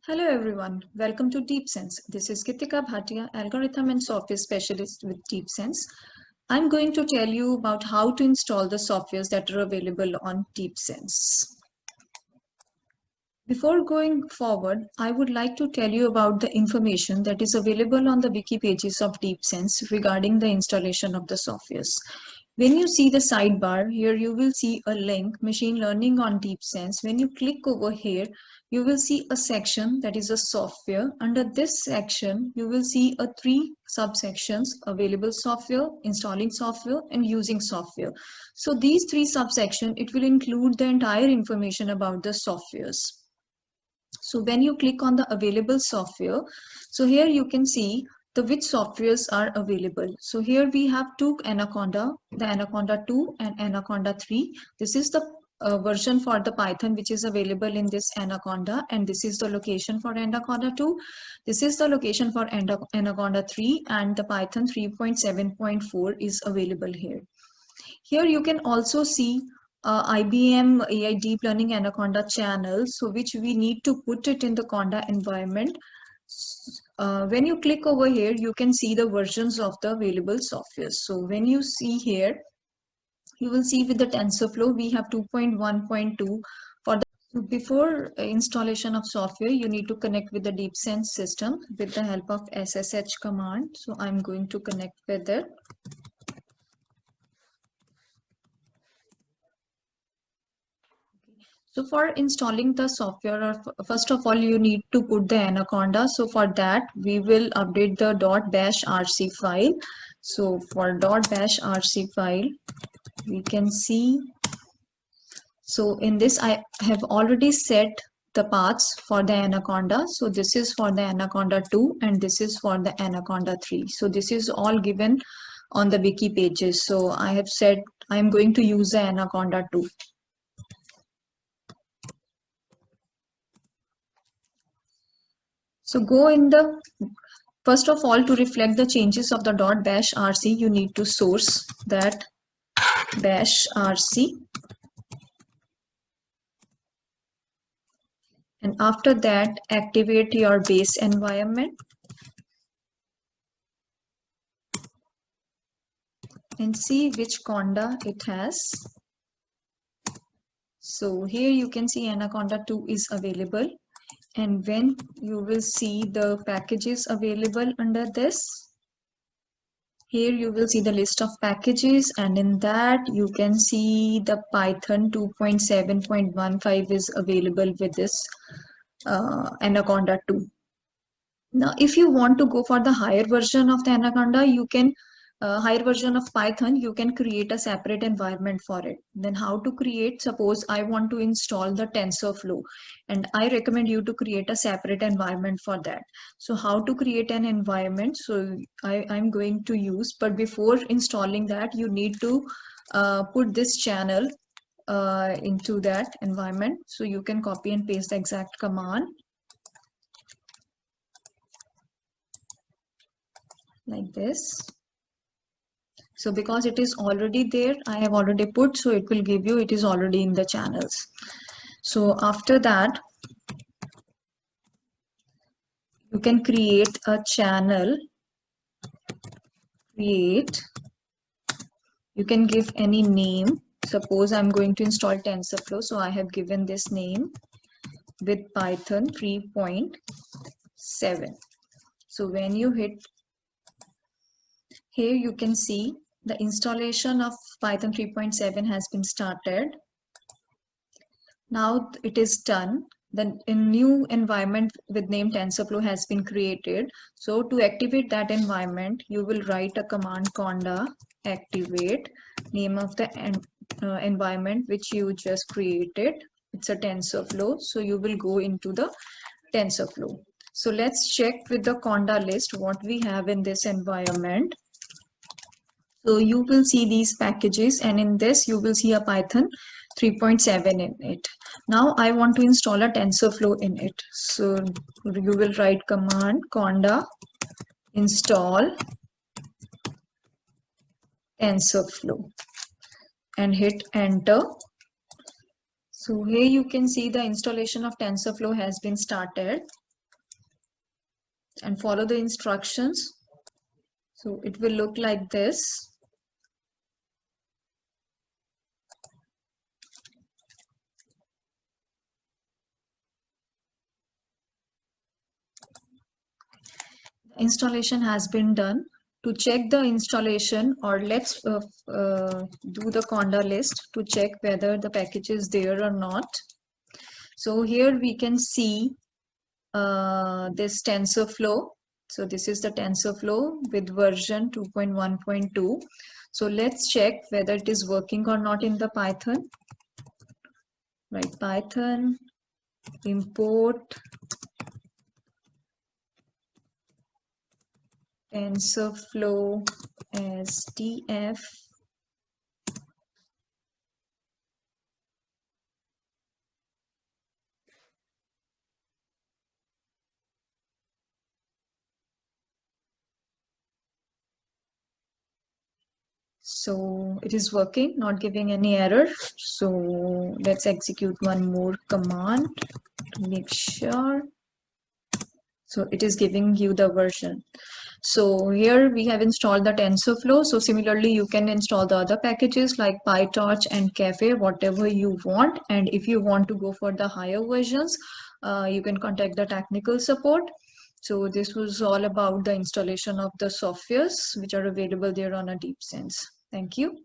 Hello everyone, welcome to DeepSense. This is Gitika Bhatia, Algorithm and Software Specialist with DeepSense. I'm going to tell you about how to install the softwares that are available on DeepSense. Before going forward, I would like to tell you about the information that is available on the wiki pages of DeepSense regarding the installation of the softwares. When you see the sidebar, here you will see a link, Machine Learning on DeepSense. When you click over here, you will see a section that is a software. Under this section, you will see three subsections: available software, installing software, and using software. So these three subsections, it will include the entire information about the softwares. So when you click on the available software, so here you can see the which softwares are available. So here we have two Anaconda, the Anaconda 2 and Anaconda 3. This is the version for the Python which is available in this Anaconda, and this is the location for Anaconda 2. This is the location for Anaconda 3, and the Python 3.7.4 is available here. Here you can also see IBM AI Deep Learning Anaconda channel, so which we need to put it in the conda environment. When you click over here, you can see the versions of the available software. So when you see here, you will see with the TensorFlow, we have 2.1.2 for the. Before installation of software, you need to connect with the DeepSense system with the help of SSH command. So I'm going to connect with it. So for installing the software, first of all, you need to put the Anaconda. So for that, we will update the .bashrc file. So for .bashrc file, we can see. So in this, I have already set the paths for the Anaconda. So this is for the Anaconda 2 and this is for the Anaconda 3. So this is all given on the wiki pages. So I have said I am going to use the Anaconda 2. So go in the, first of all, to reflect the changes of the .bashrc, you need to source that bashrc. And after that, activate your base environment. And see which conda it has. So here you can see Anaconda 2 is available. And when you will see the packages available under this, here you will see the list of packages, and in that you can see the Python 2.7.15 is available with this Anaconda 2. Now, if you want to go for the higher version of the Anaconda, you can higher version of Python, you can create a separate environment for it. Then how to create? Suppose I want to install the TensorFlow, and I recommend you to create a separate environment for that. So how to create an environment? So I'm going to use, but before installing that, you need to put this channel into that environment. So you can copy and paste the exact command like this. So because it is already there, I have already put, so it will give you, it is already in the channels. So after that, you can create a channel, you can give any name. Suppose I'm going to install TensorFlow, so I have given this name with Python 3.7. So when you hit here, you can see the installation of Python 3.7 has been started. Now it is done. Then a new environment with name TensorFlow has been created. So to activate that environment, you will write a command conda activate, name of the environment which you just created. It's a TensorFlow. So you will go into the TensorFlow. So let's check with the conda list what we have in this environment. So you will see these packages, and in this you will see a Python 3.7 in it. Now I want to install a TensorFlow in it. So you will write command conda install TensorFlow and hit enter. So here you can see the installation of TensorFlow has been started. and follow the instructions. So it will look like this. Installation has been done. To check the installation, or let's do the conda list to check whether the package is there or not. So here we can see this TensorFlow. So this is the TensorFlow with version 2.1.2. So let's check whether it is working or not in the Python. Right, Python import TensorFlow as TF. So it is working, not giving any error. So let's execute one more command to make sure. So it is giving you the version. So here we have installed the TensorFlow. So similarly, you can install the other packages like PyTorch and Cafe, whatever you want. And if you want to go for the higher versions, you can contact the technical support. So this was all about the installation of the softwares which are available there on a DeepSense. Thank you.